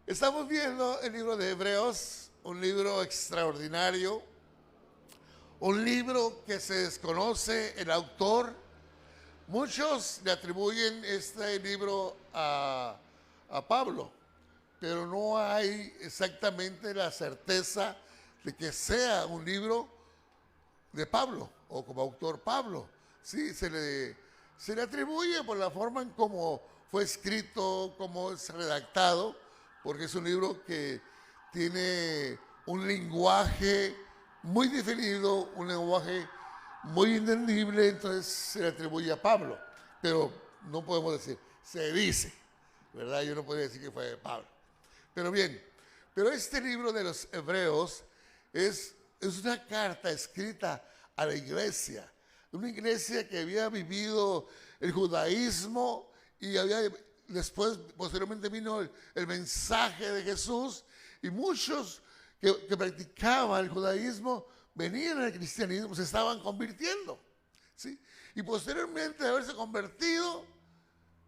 Estamos viendo el libro de Hebreos, un libro extraordinario, un libro que se desconoce el autor. Muchos le atribuyen este libro a Pablo, pero no hay exactamente la certeza de que sea un libro de Pablo o como autor Pablo. Sí, se le atribuye por la forma en cómo fue escrito, cómo es redactado, porque es un libro que tiene un lenguaje muy definido, un lenguaje muy entendible, entonces se le atribuye a Pablo. Pero no podemos decir, se dice, ¿verdad? Yo no podría decir que fue de Pablo. Pero bien, pero este libro de los Hebreos es una carta escrita a la iglesia, una iglesia que había vivido el judaísmo y después, posteriormente vino el mensaje de Jesús y muchos que practicaban el judaísmo venían al cristianismo, se estaban convirtiendo, ¿sí? Y posteriormente de haberse convertido,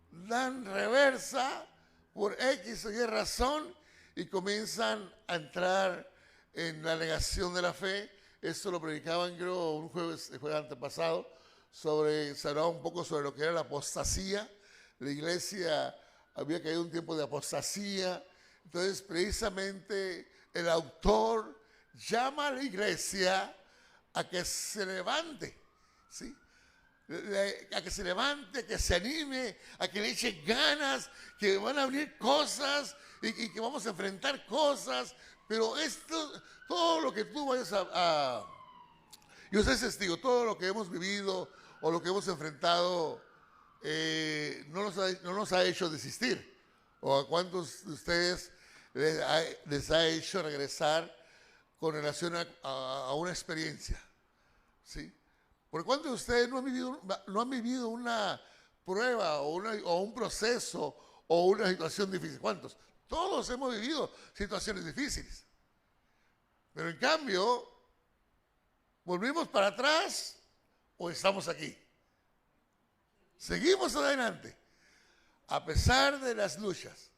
dan reversa por X o Y razón y comienzan a entrar en la negación de la fe. Esto lo predicaban, creo, un jueves, el jueves antepasado, se hablaba un poco sobre lo que era la apostasía. La iglesia había caído un tiempo de apostasía. Entonces, precisamente, el autor llama a la iglesia a que se levante, ¿sí? A que se levante, que se anime, a que le eche ganas, que van a abrir cosas y que vamos a enfrentar cosas. Pero esto, todo lo que tú vayas yo soy testigo, todo lo que hemos vivido o lo que hemos enfrentado no nos ha hecho desistir. ¿O a cuántos de ustedes les ha hecho regresar con relación a una experiencia? ¿Sí? ¿Por cuántos de ustedes no han vivido una prueba o un proceso o una situación difícil? ¿Cuántos? Todos hemos vivido situaciones difíciles. Pero en cambio, ¿volvimos para atrás o estamos aquí? Seguimos adelante. A pesar de las luchas,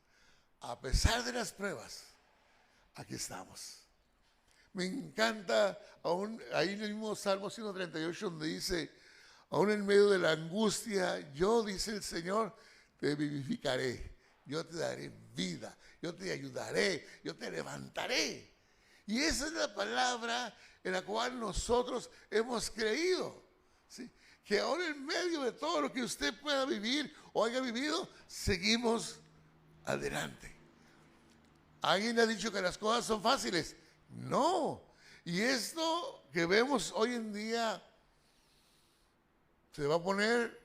a pesar de las pruebas, aquí estamos. Me encanta, aún ahí en el mismo Salmo 138, donde dice, aún en medio de la angustia, yo, dice el Señor, te vivificaré, yo te daré vida, yo te ayudaré, yo te levantaré. Y esa es la palabra en la cual nosotros hemos creído, ¿sí? Que ahora en medio de todo lo que usted pueda vivir o haya vivido, seguimos adelante. ¿Alguien ha dicho que las cosas son fáciles? No. Y esto que vemos hoy en día se va a poner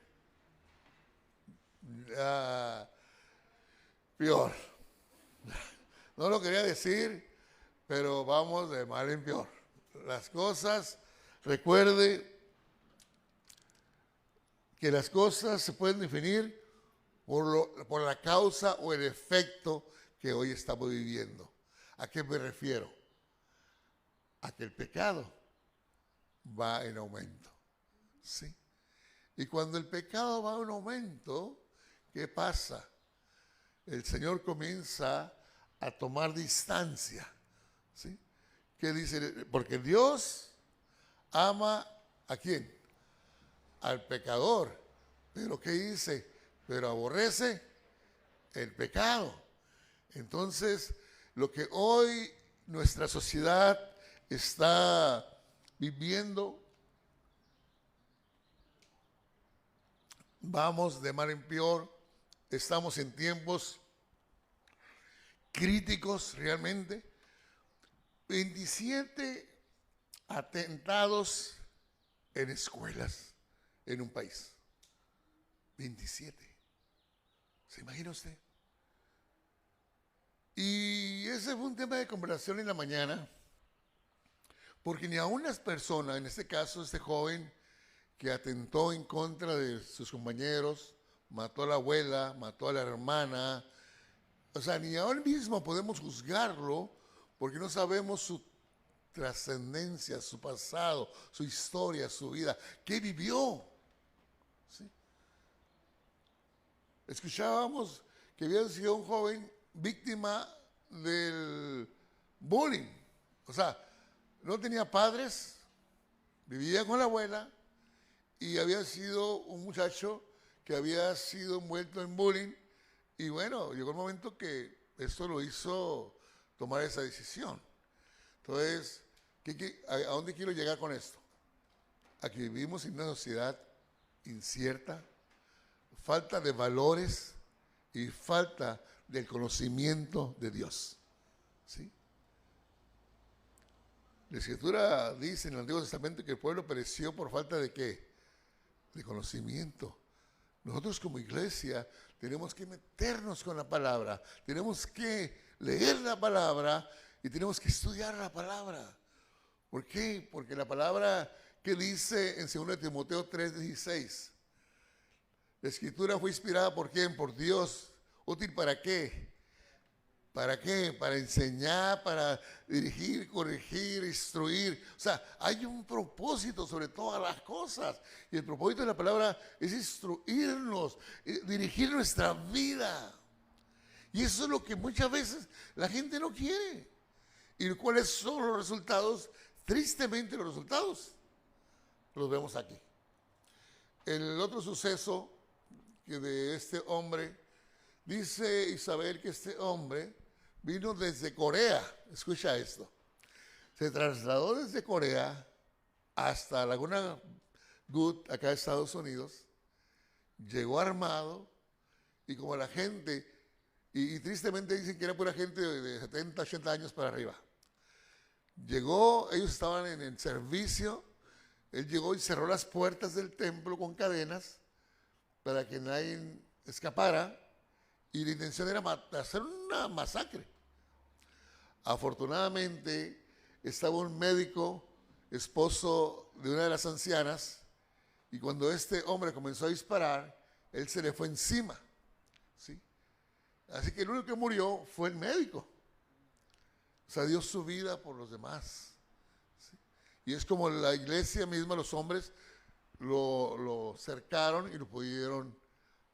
peor. No lo quería decir, pero vamos de mal en peor. Las cosas, recuerde que las cosas se pueden definir por la causa o el efecto que hoy estamos viviendo. ¿A qué me refiero? A que el pecado va en aumento, ¿sí? Y cuando el pecado va en aumento, ¿qué pasa? El Señor comienza a tomar distancia, ¿sí? ¿Qué dice? Porque Dios ama ¿a quién? Al pecador. ¿Pero qué dice? Pero aborrece el pecado. Entonces, lo que hoy nuestra sociedad está viviendo, vamos de mal en peor, estamos en tiempos críticos realmente. 27 atentados en escuelas en un país. 27. ¿Se imagina usted? Y ese fue un tema de conversación en la mañana, porque ni aun las personas, en este caso este joven que atentó en contra de sus compañeros, mató a la abuela, mató a la hermana, o sea, ni aún mismo podemos juzgarlo porque no sabemos su trascendencia, su pasado, su historia, su vida, qué vivió. ¿Sí? Escuchábamos que había sido un joven víctima del bullying. O sea, no tenía padres, vivía con la abuela y había sido un muchacho que había sido envuelto en bullying. Y bueno, llegó el momento que esto lo hizo tomar esa decisión. Entonces, ¿a dónde quiero llegar con esto? A que vivimos en una sociedad incierta, falta de valores y falta del conocimiento de Dios. ¿Sí? La Escritura dice en el Antiguo Testamento que el pueblo pereció por falta de ¿qué? De conocimiento. Nosotros como iglesia tenemos que meternos con la palabra, tenemos que leer la palabra y tenemos que estudiar la palabra. ¿Por qué? Porque la palabra que dice en 2 Timoteo 3:16, la Escritura fue inspirada ¿por quién? Por Dios. ¿Útil para qué? ¿Para qué? Para enseñar, para dirigir, corregir, instruir. O sea, hay un propósito sobre todas las cosas. Y el propósito de la palabra es instruirnos, dirigir nuestra vida. Y eso es lo que muchas veces la gente no quiere. ¿Y cuáles son los resultados? Tristemente los resultados los vemos aquí. El otro suceso que de este hombre, dice Isabel que este hombre vino desde Corea. Escucha esto. Se trasladó desde Corea hasta Laguna Good, acá en Estados Unidos. Llegó armado y como la gente, y tristemente dicen que era pura gente de 70, 80 años para arriba. Llegó, ellos estaban en el servicio, él llegó y cerró las puertas del templo con cadenas para que nadie escapara y la intención era hacer una masacre. Afortunadamente estaba un médico, esposo de una de las ancianas, y cuando este hombre comenzó a disparar, él se le fue encima, ¿sí? Así que el único que murió fue el médico. O sea, dio su vida por los demás, ¿sí? Y es como la iglesia misma, los hombres lo cercaron y lo pudieron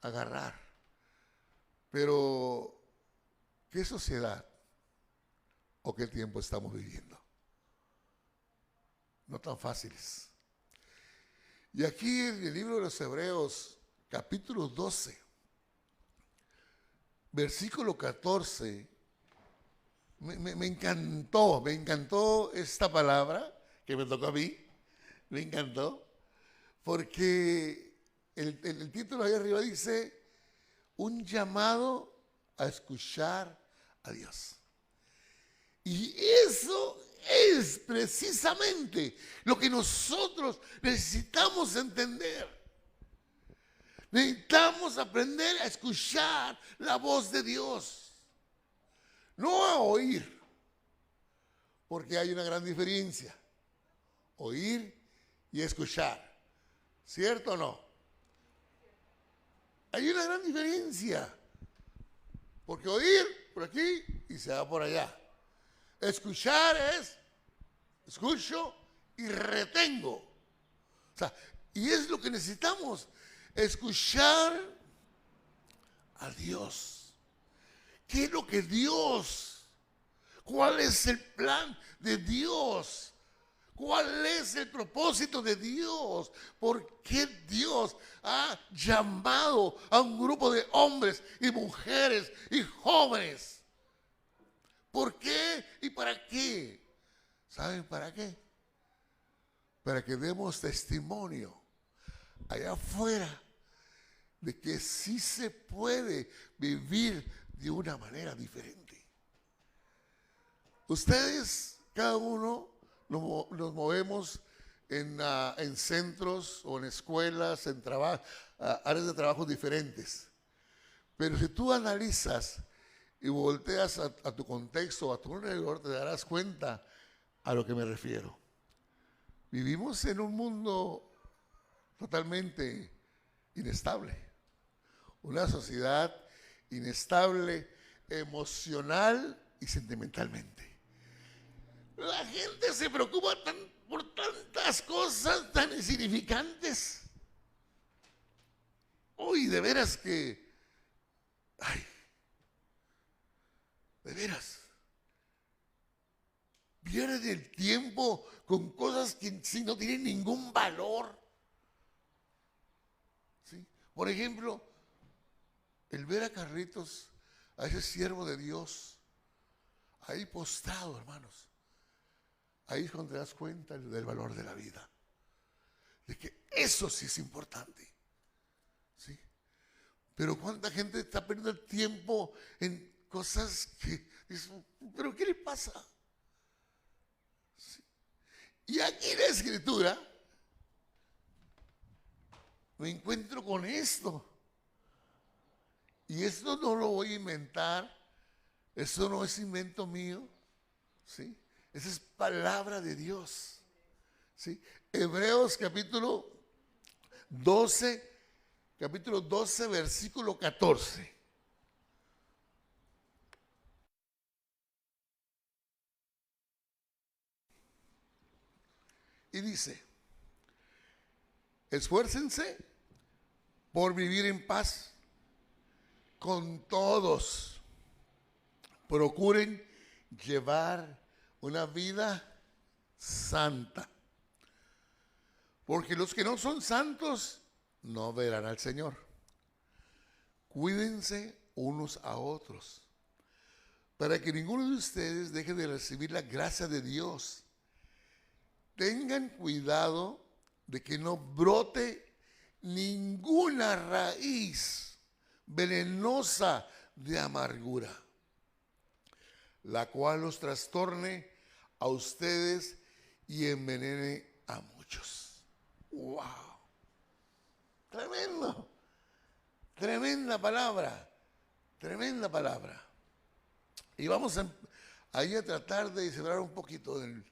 agarrar. Pero, ¿qué sociedad o qué tiempo estamos viviendo? No tan fáciles. Y aquí en el libro de los Hebreos, capítulo 12, versículo 14, me encantó esta palabra que me tocó a mí, me encantó, porque el título ahí arriba dice, un llamado a escuchar a Dios. Y eso es precisamente lo que nosotros necesitamos entender. Necesitamos aprender a escuchar la voz de Dios, no a oír, porque hay una gran diferencia, oír y escuchar, ¿cierto o no? Hay una gran diferencia, porque oír por aquí y se va por allá. Escuchar es, escucho y retengo. O sea, y es lo que necesitamos, escuchar a Dios. ¿Qué es lo que Dios? ¿Cuál es el plan de Dios? ¿Cuál es el propósito de Dios? ¿Por qué Dios ha llamado a un grupo de hombres y mujeres y jóvenes? ¿Por qué y para qué? ¿Saben para qué? Para que demos testimonio allá afuera de que sí se puede vivir de una manera diferente. Ustedes, cada uno, nos movemos en centros o en escuelas, en áreas de trabajo diferentes. Pero si tú analizas y volteas a tu contexto, a tu alrededor, te darás cuenta a lo que me refiero. Vivimos en un mundo totalmente inestable, una sociedad inestable emocional y sentimentalmente. La gente se preocupa por tantas cosas tan insignificantes. Uy, de veras que, ay, de veras. pierden el tiempo con cosas que en sí no tienen ningún valor. ¿Sí? Por ejemplo, el ver a Carlitos, a ese siervo de Dios, ahí postrado, hermanos. Ahí es cuando te das cuenta del valor de la vida. De que eso sí es importante. ¿Sí? Pero cuánta gente está perdiendo el tiempo en cosas que dicen, pero ¿qué le pasa? ¿Sí? Y aquí en la Escritura me encuentro con esto. Y esto no lo voy a inventar. Esto no es invento mío. ¿Sí? Esa es palabra de Dios. ¿Sí? Hebreos capítulo 12, versículo 14. Y dice, esfuércense por vivir en paz con todos. Procuren llevar una vida santa. Porque los que no son santos no verán al Señor. Cuídense unos a otros, para que ninguno de ustedes deje de recibir la gracia de Dios. Tengan cuidado de que no brote ninguna raíz venenosa de amargura, la cual los trastorne a ustedes y envenene a muchos. ¡Wow! Tremendo. Tremenda palabra. Tremenda palabra. Y vamos ahí a tratar de cerrar un poquito en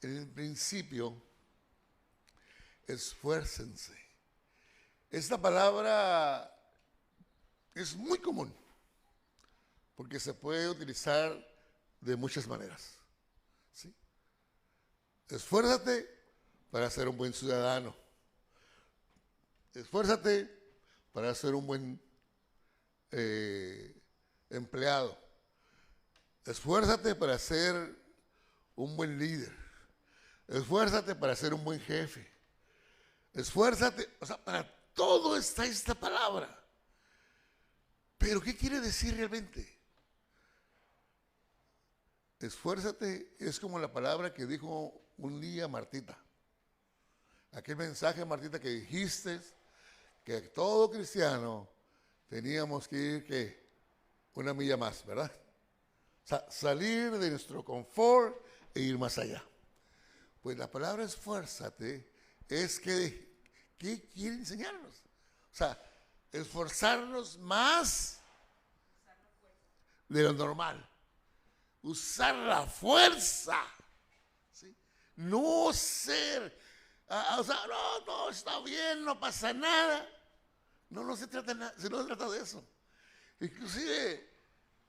el principio. Esfuércense. Esta palabra es muy común porque se puede utilizar de muchas maneras. ¿Sí? Esfuérzate para ser un buen ciudadano. Esfuérzate para ser un buen empleado. Esfuérzate para ser un buen líder. Esfuérzate para ser un buen jefe. Esfuérzate, o sea, para todo está esta palabra. Pero ¿qué quiere decir realmente? Esfuérzate es como la palabra que dijo un día Martita. Aquel mensaje, Martita, que dijiste que todo cristiano teníamos que ir que una milla más, ¿verdad? O sea, salir de nuestro confort e ir más allá. Pues la palabra esfuérzate es que, ¿qué quiere enseñarnos? O sea, esforzarnos más de lo normal. Usar la fuerza. ¿Sí? No ser, o sea, no, está bien, no pasa nada. No se trata de nada, no se trata de eso. Inclusive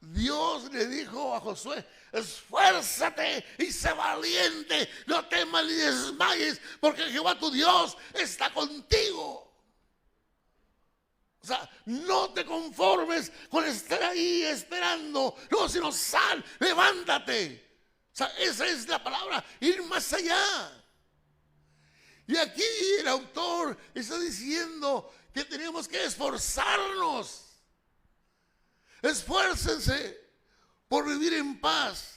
Dios le dijo a Josué, esfuérzate y sé valiente, no temas ni desmayes, porque Jehová tu Dios está contigo. O sea, no te conformes con estar ahí esperando, no, sino sal, levántate. O sea, esa es la palabra, ir más allá. Y aquí el autor está diciendo que tenemos que esforzarnos. Esfuércense por vivir en paz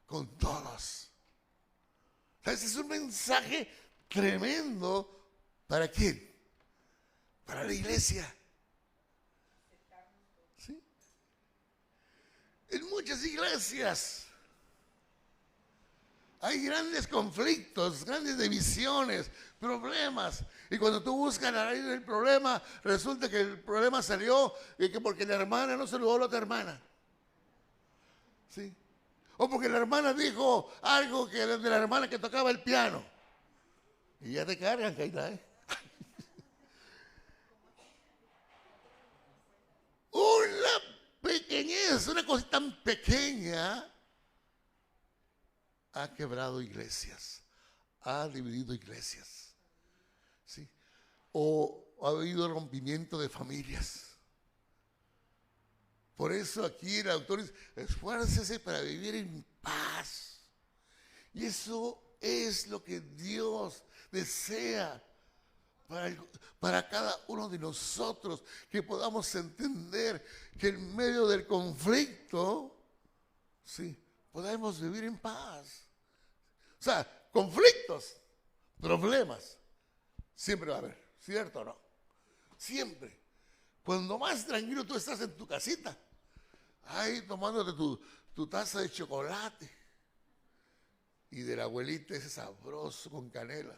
con todos. O sea, ese es un mensaje tremendo. ¿Para quién? Para la iglesia. ¿Sí? En muchas iglesias hay grandes conflictos, grandes divisiones, problemas. Y cuando tú buscas la raíz del problema, resulta que el problema salió que porque la hermana no saludó a la otra hermana. ¿Sí? O porque la hermana dijo algo que de la hermana que tocaba el piano. Y ya te cargan, Caída, ¿eh? Una pequeñez, una cosa tan pequeña ha quebrado iglesias, ha dividido iglesias, ¿sí? O ha habido rompimiento de familias. Por eso aquí el autor dice, esfuércese para vivir en paz. Y eso es lo que Dios desea para cada uno de nosotros, que podamos entender que en medio del conflicto, sí, podemos vivir en paz. O sea, conflictos, problemas, siempre va a haber, ¿cierto o no? Siempre. Cuando más tranquilo tú estás en tu casita, ahí tomándote tu taza de chocolate y de la abuelita ese sabroso con canela.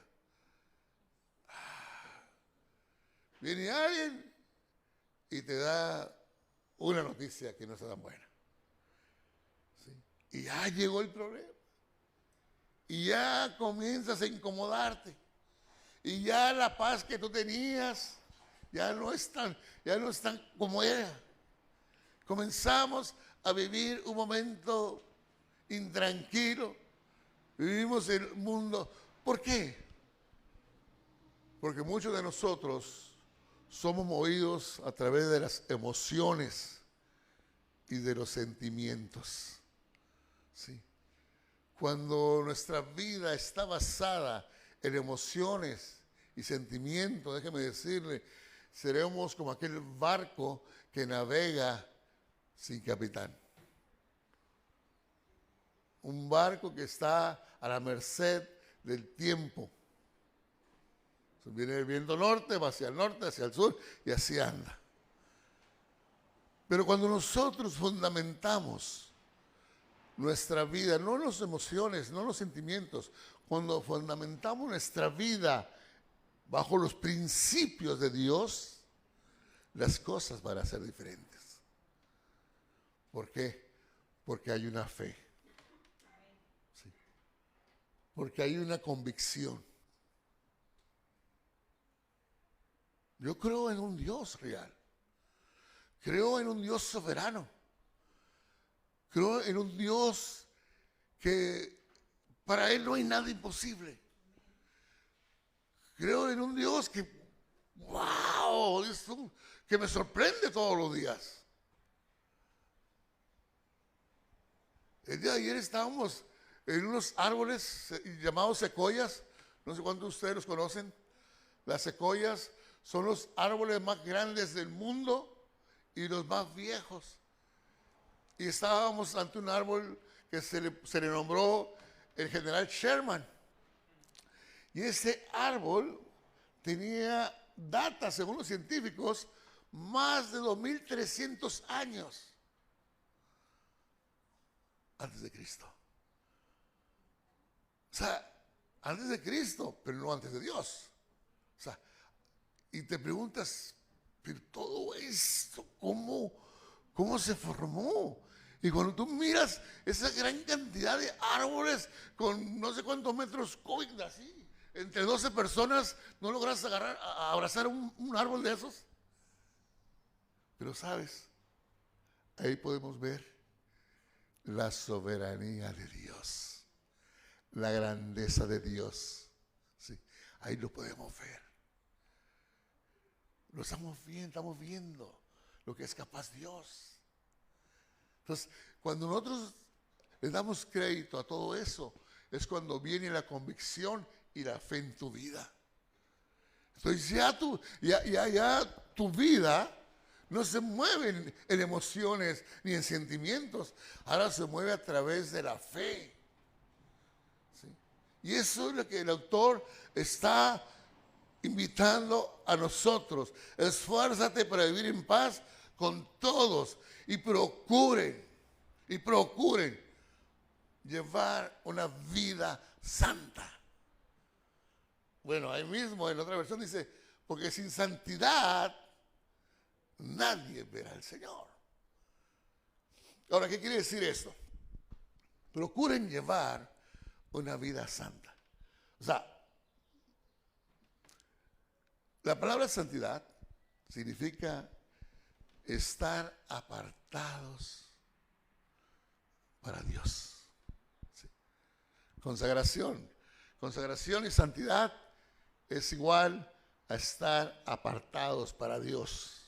Viene alguien y te da una noticia que no está tan buena. ¿Sí? Y ya llegó el problema. Y ya comienzas a incomodarte. Y ya la paz que tú tenías ya no es tan como era. Comenzamos a vivir un momento intranquilo. Vivimos en el mundo. ¿Por qué? Porque muchos de nosotros somos movidos a través de las emociones y de los sentimientos. ¿Sí? Cuando nuestra vida está basada en emociones y sentimientos, déjeme decirle, seremos como aquel barco que navega sin capitán. Un barco que está a la merced del tiempo. Viene el viento norte, va hacia el norte, hacia el sur y así anda. Pero cuando nosotros fundamentamos nuestra vida, no las emociones, no los sentimientos, cuando fundamentamos nuestra vida bajo los principios de Dios, las cosas van a ser diferentes. ¿Por qué? Porque hay una fe. ¿Sí? Porque hay una convicción. Yo creo en un Dios real. Creo en un Dios soberano. Creo en un Dios que para Él no hay nada imposible. Creo en un Dios que, wow, que me sorprende todos los días. El día de ayer estábamos en unos árboles llamados secoyas. No sé cuántos de ustedes los conocen. Las secoyas son los árboles más grandes del mundo y los más viejos. Y estábamos ante un árbol que se le nombró el general Sherman. Y ese árbol tenía data, según los científicos, más de 2300 años antes de Cristo. O sea, antes de Cristo, pero no antes de Dios. O sea, y te preguntas, pero todo esto, ¿cómo se formó? Y cuando tú miras esa gran cantidad de árboles con no sé cuántos metros cúbicos, así, entre 12 personas, ¿no logras abrazar un árbol de esos? Pero sabes, ahí podemos ver la soberanía de Dios, la grandeza de Dios. Sí, ahí lo podemos ver. Lo estamos viendo lo que es capaz Dios. Entonces, cuando nosotros le damos crédito a todo eso, es cuando viene la convicción y la fe en tu vida. Entonces ya tu vida no se mueve en emociones ni en sentimientos, ahora se mueve a través de la fe. ¿Sí? Y eso es lo que el autor está invitando a nosotros. Esfuérzate para vivir en paz con todos y procuren llevar una vida santa. Bueno, ahí mismo en otra versión dice, porque sin santidad nadie verá al Señor. Ahora, ¿qué quiere decir esto? Procuren llevar una vida santa. O sea, la palabra santidad significa estar apartados para Dios. ¿Sí? Consagración y santidad es igual a estar apartados para Dios.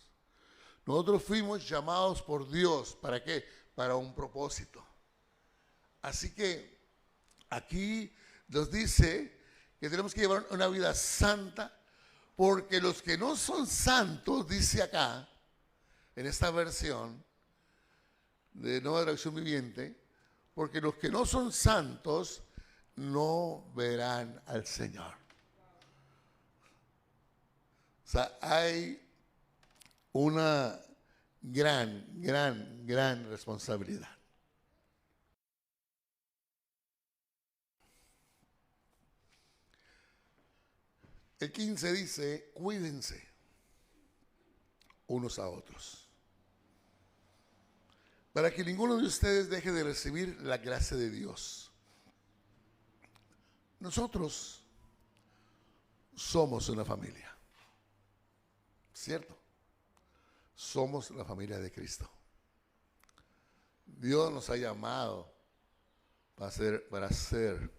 Nosotros fuimos llamados por Dios, ¿para qué? Para un propósito. Así que Aquí nos dice que tenemos que llevar una vida santa, porque los que no son santos, dice acá, en esta versión de Nueva Traducción Viviente, porque los que no son santos no verán al Señor. O sea, hay una gran responsabilidad. El 15 dice, cuídense unos a otros, para que ninguno de ustedes deje de recibir la gracia de Dios. Nosotros somos una familia, ¿cierto? Somos la familia de Cristo. Dios nos ha llamado para ser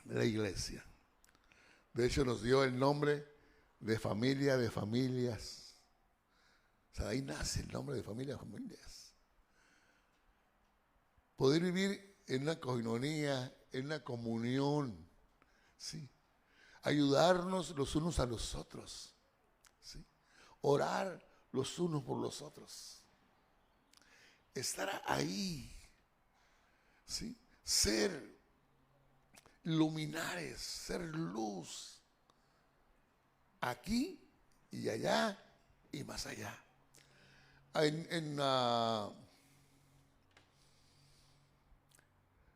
la iglesia. De hecho, nos dio el nombre de familia de familias. O sea, ahí nace el nombre de familia de familias. Poder vivir en una coinonía, en una comunión, ¿sí? Ayudarnos los unos a los otros, ¿sí? Orar los unos por los otros. Estar ahí, ¿sí? Ser luminares, ser luz, aquí y allá y más allá.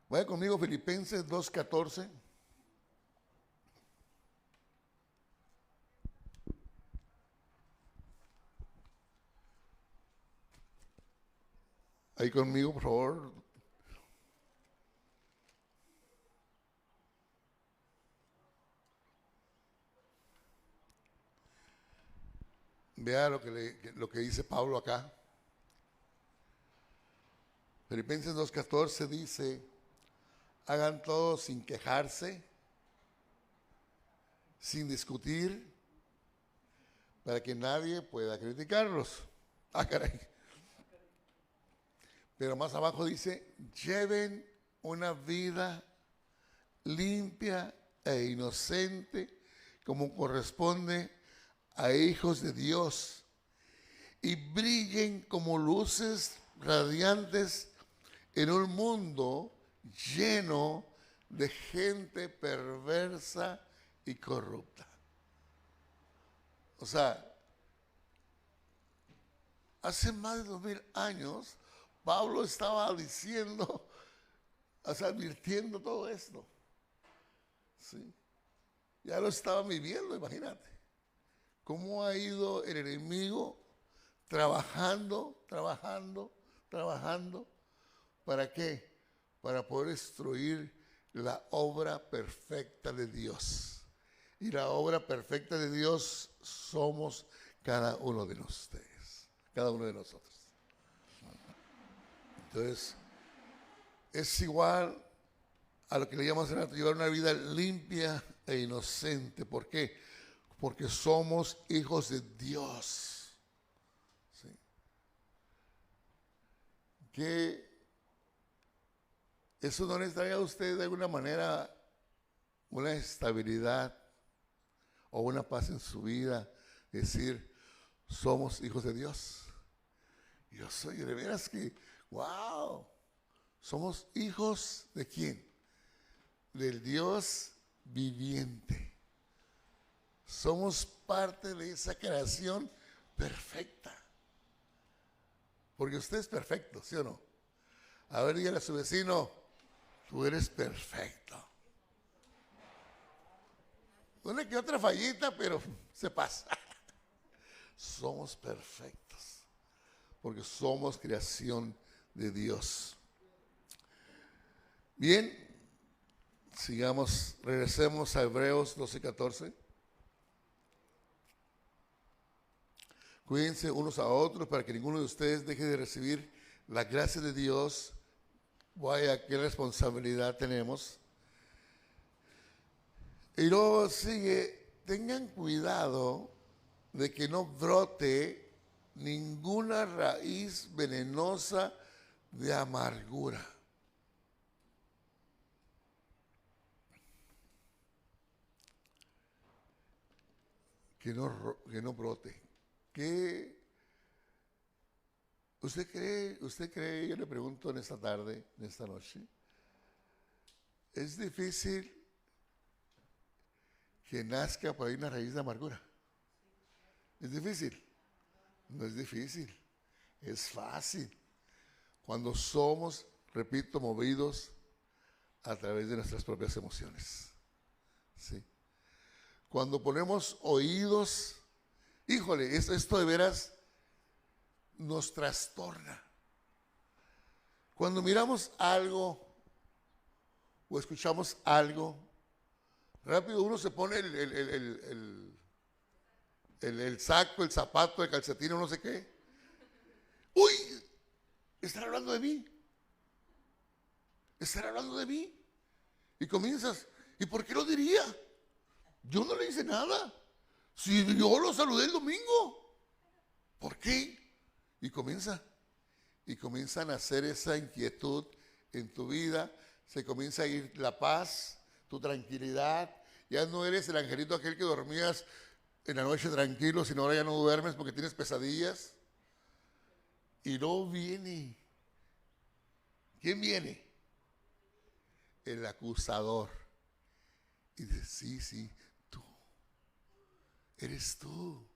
Vaya conmigo Filipenses 2:14. Ahí conmigo, por favor. Vea lo que dice Pablo acá. Filipenses 2:14 dice, hagan todo sin quejarse, sin discutir, para que nadie pueda criticarlos. Ah, caray. Pero más abajo dice, lleven una vida limpia e inocente, como corresponde a hijos de Dios, y brillen como luces radiantes en un mundo lleno de gente perversa y corrupta. O sea, hace más de 2000 años, Pablo estaba diciendo, o sea, advirtiendo todo esto. ¿Sí? Ya lo estaba viviendo, imagínate. ¿Cómo ha ido el enemigo trabajando? ¿Para qué? Para poder destruir la obra perfecta de Dios. Y la obra perfecta de Dios somos cada uno de ustedes, cada uno de nosotros. Entonces, es igual a lo que le llamamos llevar una vida limpia e inocente. ¿Por qué? Porque somos hijos de Dios. ¿Sí? Que eso no les trae a usted de alguna manera una estabilidad o una paz en su vida, decir, somos hijos de Dios. Yo soy, de veras que, wow, somos hijos de quién? Del Dios viviente. Somos parte de esa creación perfecta. Porque usted es perfecto, ¿sí o no? A ver, dígale a su vecino, tú eres perfecto. Una que otra fallita, pero se pasa. Somos perfectos. Porque somos creación de Dios. Bien, regresemos a Hebreos 12:14. Cuídense unos a otros para que ninguno de ustedes deje de recibir la gracia de Dios. Vaya, qué responsabilidad tenemos. Y luego sigue, tengan cuidado de que no brote ninguna raíz venenosa de amargura. que no brote. ¿Usted cree, yo le pregunto en esta tarde, en esta noche, es difícil que nazca por ahí una raíz de amargura? ¿Es difícil? No es difícil, es fácil. Cuando somos, repito, movidos a través de nuestras propias emociones. ¿Sí? Cuando ponemos oídos, híjole, esto de veras nos trastorna. Cuando miramos algo o escuchamos algo, rápido uno se pone el saco, el zapato, el calcetín o no sé qué. ¡Uy! Están hablando de mí. Están hablando de mí. Y comienzas, ¿y por qué lo diría? Yo no le hice nada. Si yo lo saludé el domingo. ¿Por qué? Y comienzan a nacer esa inquietud en tu vida. Se comienza a ir la paz, tu tranquilidad. Ya no eres el angelito aquel que dormías en la noche tranquilo, sino ahora ya no duermes porque tienes pesadillas. Y luego viene. ¿Quién viene? El acusador. Y dice, sí, tú. Eres tú.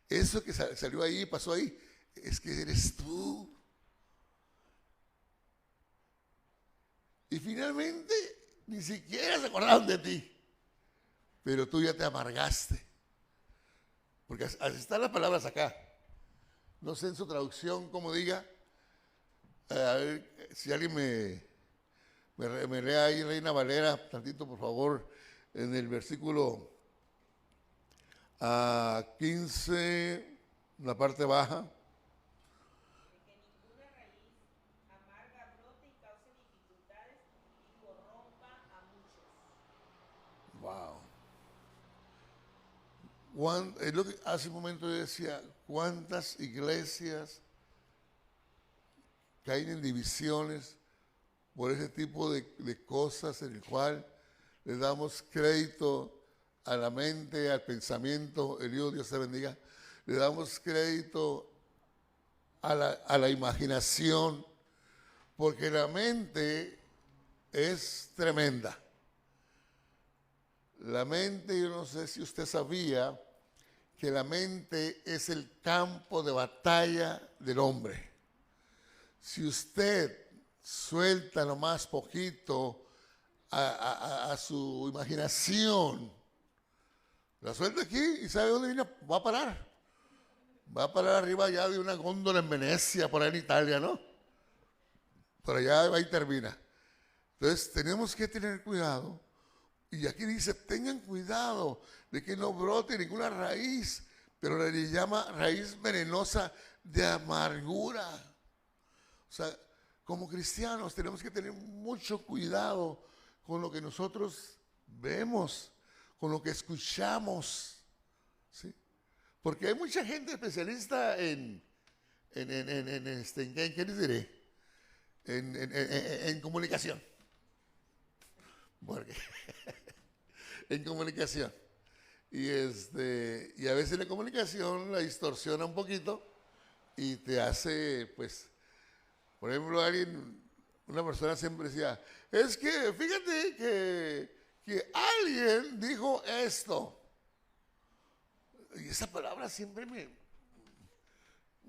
Eso que salió ahí, pasó ahí, es que eres tú. Y finalmente ni siquiera se acordaron de ti. Pero tú ya te amargaste. Porque así están las palabras acá. No sé en su traducción cómo diga. A ver si alguien me lee ahí, Reina Valera, tantito por favor, en el versículo 15, la parte baja. De que ninguna raíz amarga brote y cause dificultades y corrompa a muchos. Wow. Es lo que hace un momento yo decía, ¿cuántas iglesias caen en divisiones por ese tipo de cosas en el cual le damos crédito a la mente, al pensamiento? Dios te bendiga. Le damos crédito a la imaginación, porque la mente es tremenda. La mente, yo no sé si usted sabía que la mente es el campo de batalla del hombre. Si usted suelta nomás poquito a su imaginación, la suelta aquí y ¿sabe dónde viene? Va a parar. Va a parar arriba ya de una góndola en Venecia, por ahí en Italia, ¿no? Por allá va y termina. Entonces tenemos que tener cuidado. Y aquí dice, tengan cuidado de que no brote ninguna raíz, pero le llama raíz venenosa de amargura. O sea, como cristianos tenemos que tener mucho cuidado con lo que nosotros vemos, con lo que escuchamos, ¿sí? Porque hay mucha gente especialista ¿qué les diré? En comunicación. Porque en comunicación. Y a veces la comunicación la distorsiona un poquito y te hace, pues, por ejemplo, una persona siempre decía, es que fíjate que alguien dijo esto. Y esa palabra siempre me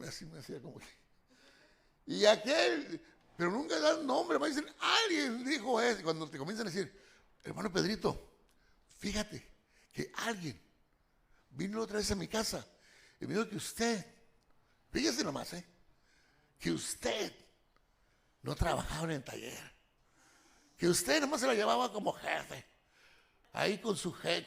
hacía como que. Y aquel, pero nunca dan nombre, me dicen, alguien dijo eso. Y cuando te comienzan a decir, hermano Pedrito, fíjate que alguien vino otra vez a mi casa y me dijo que usted, fíjese nomás, que usted no trabajaba en el taller, que usted nomás se la llevaba como jefe, ahí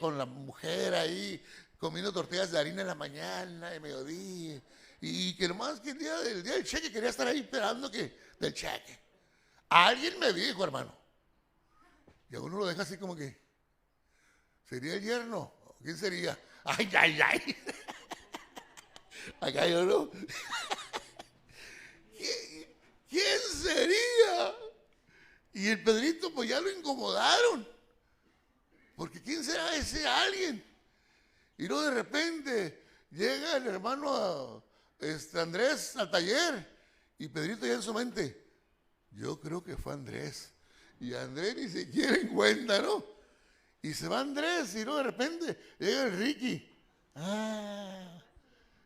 con la mujer ahí, comiendo tortillas de harina en la mañana, de mediodía, y que nomás que el día del cheque quería estar ahí esperando del cheque. Alguien me dijo, hermano. Y a uno lo deja así como que, ¿sería el yerno? ¿Quién sería? ¡Ay! Acá yo no. ¿Quién sería? Y el Pedrito pues ya lo incomodaron. Porque ¿quién será ese alguien? Y luego de repente llega el hermano Andrés al taller y Pedrito ya en su mente, yo creo que fue Andrés. Y Andrés ni siquiera en cuenta, ¿no? Y se va Andrés y luego de repente llega el Ricky. Ah,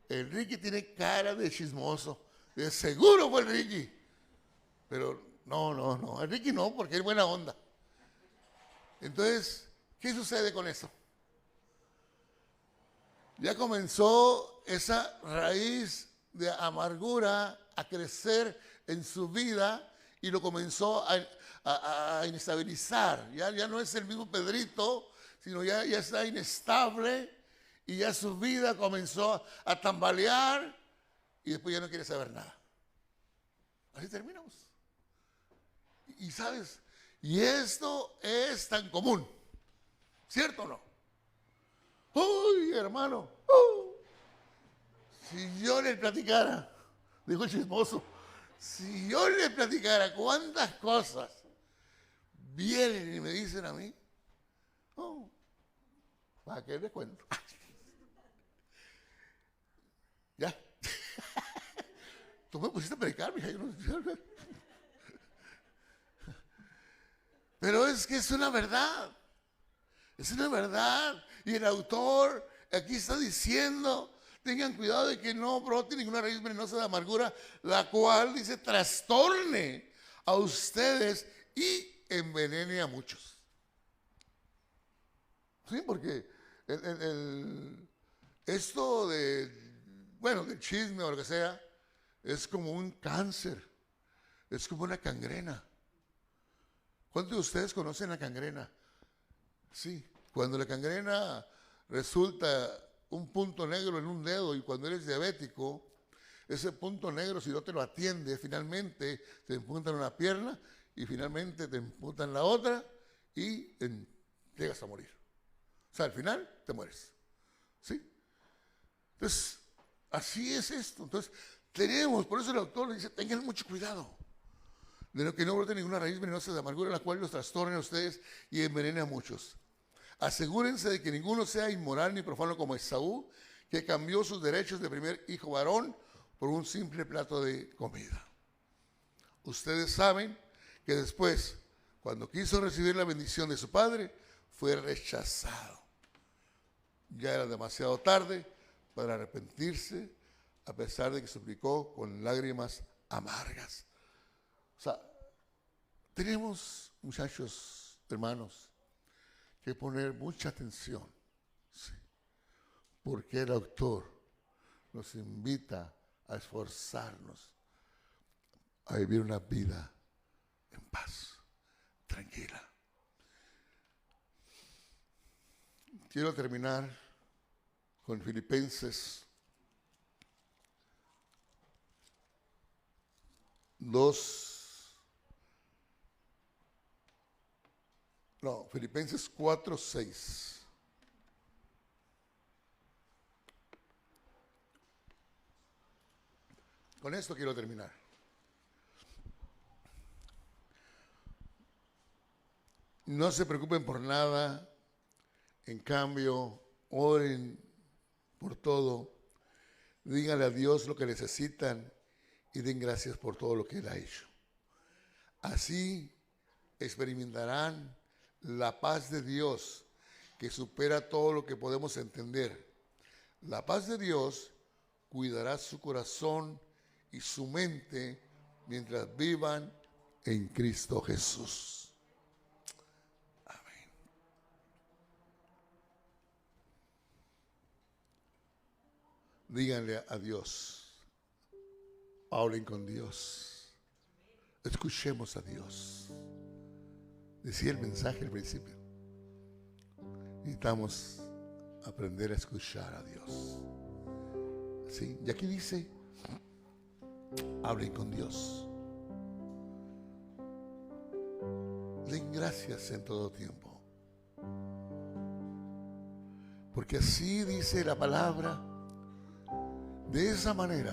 el Ricky tiene cara de chismoso. De seguro fue el Ricky. Pero no, el Ricky no, porque es buena onda. Entonces, ¿qué sucede con eso? Ya comenzó esa raíz de amargura a crecer en su vida y lo comenzó a inestabilizar. Ya no es el mismo Pedrito, sino ya está inestable y ya su vida comenzó a tambalear y después ya no quiere saber nada. Así terminamos. Y sabes, y esto es tan común, ¿cierto o no? ¡Uy, hermano! Si yo le platicara, dijo el chismoso, si yo le platicara cuántas cosas vienen y me dicen a mí, ¿para qué les cuento? Ya. Tú me pusiste a predicar, mija. Pero es que es una verdad. Es una verdad. Y el autor aquí está diciendo, tengan cuidado de que no brote ninguna raíz venenosa de amargura, la cual, dice, trastorne a ustedes y envenene a muchos. Sí, porque esto del chisme o lo que sea, es como un cáncer, es como una gangrena. ¿Cuántos de ustedes conocen la gangrena? Sí, cuando la gangrena resulta un punto negro en un dedo y cuando eres diabético, ese punto negro, si no te lo atiende, finalmente te emputan una pierna y finalmente te emputan la otra y llegas a morir. O sea, al final te mueres. ¿Sí? Entonces, así es esto. Entonces, por eso el autor le dice, tengan mucho cuidado de lo que no brote ninguna raíz venenosa de amargura, la cual los trastorne a ustedes y envenene a muchos. Asegúrense de que ninguno sea inmoral ni profano como Esaú, que cambió sus derechos de primer hijo varón por un simple plato de comida. Ustedes saben que después, cuando quiso recibir la bendición de su padre, fue rechazado. Ya era demasiado tarde para arrepentirse, a pesar de que suplicó con lágrimas amargas. O sea, tenemos, muchachos, hermanos, que poner mucha atención, ¿sí? Porque el autor nos invita a esforzarnos a vivir una vida en paz, tranquila. Quiero terminar con Filipenses 4:6. Con esto quiero terminar. No se preocupen por nada, en cambio, oren por todo, díganle a Dios lo que necesitan y den gracias por todo lo que Él ha hecho. Así experimentarán la paz de Dios que supera todo lo que podemos entender. La paz de Dios cuidará su corazón y su mente mientras vivan en Cristo Jesús. Amén. Díganle a Dios, hablen con Dios, escuchemos a Dios. Decía el mensaje al principio, necesitamos aprender a escuchar a Dios. ¿Sí? Y aquí dice, hablen con Dios. Den gracias en todo tiempo. Porque así dice la palabra, de esa manera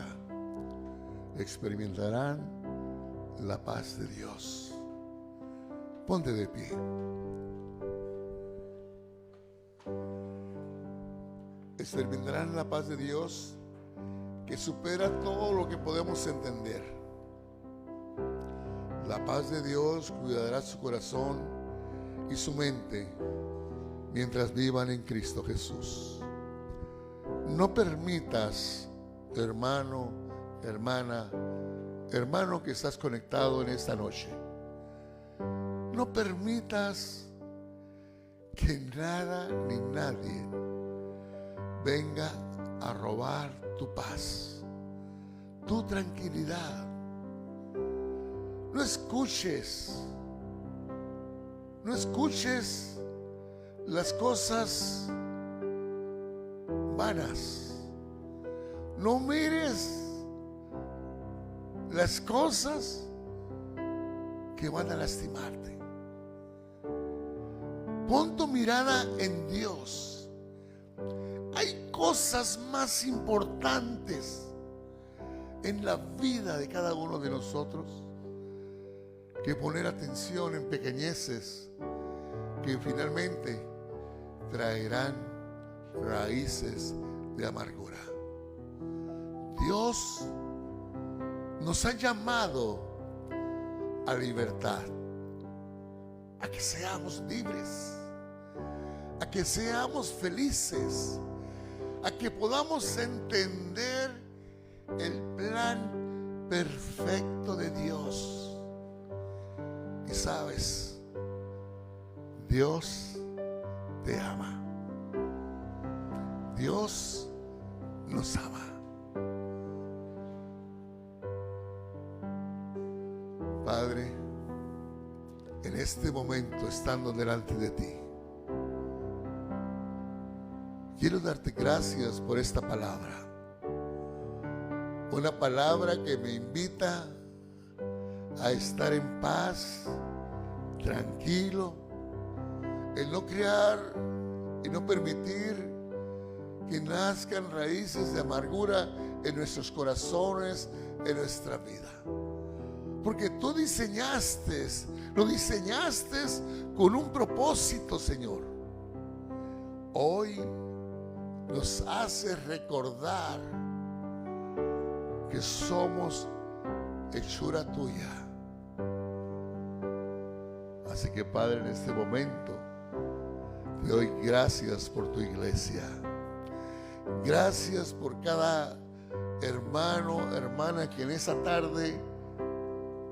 experimentarán la paz de Dios. Ponte de pie. experimentarán la paz de Dios que supera todo lo que podemos entender. La paz de Dios cuidará su corazón y su mente mientras vivan en Cristo Jesús. No permitas, hermano, hermana, hermano que estás conectado en esta noche, no permitas que nada ni nadie venga a robar tu paz, tu tranquilidad. No escuches las cosas vanas. No mires las cosas que van a lastimarte. Pon tu mirada en Dios. Hay cosas más importantes en la vida de cada uno de nosotros que poner atención en pequeñeces que finalmente traerán raíces de amargura. Dios nos ha llamado a libertad, a que seamos libres, a que seamos felices, a que podamos entender el plan perfecto de Dios. Y sabes, Dios te ama. Dios nos ama. Padre, en este momento, estando delante de ti, quiero darte gracias por esta palabra. Una palabra que me invita a estar en paz, tranquilo, en no crear y no permitir que nazcan raíces de amargura en nuestros corazones, en nuestra vida. Porque tú lo diseñaste con un propósito, Señor. Hoy nos hace recordar que somos hechura tuya. Así que, Padre, en este momento te doy gracias por tu iglesia. Gracias por cada hermano, hermana que en esta tarde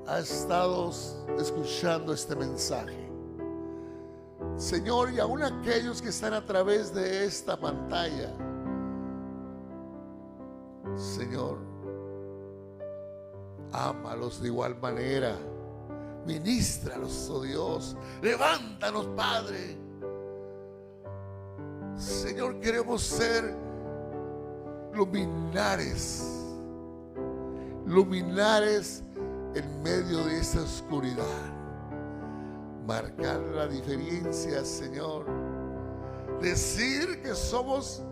ha estado escuchando este mensaje. Señor, y aún aquellos que están a través de esta pantalla, Señor, ámalos de igual manera. Ministralos, oh Dios. Levántanos, Padre. Señor, queremos ser luminares en medio de esa oscuridad. Marcar la diferencia, Señor. Decir que somos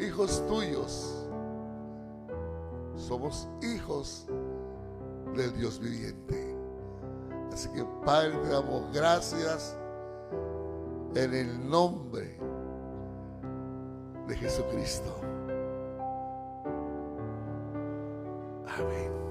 hijos tuyos. Somos hijos del Dios viviente. Así que, Padre, te damos gracias en el nombre de Jesucristo. Amén.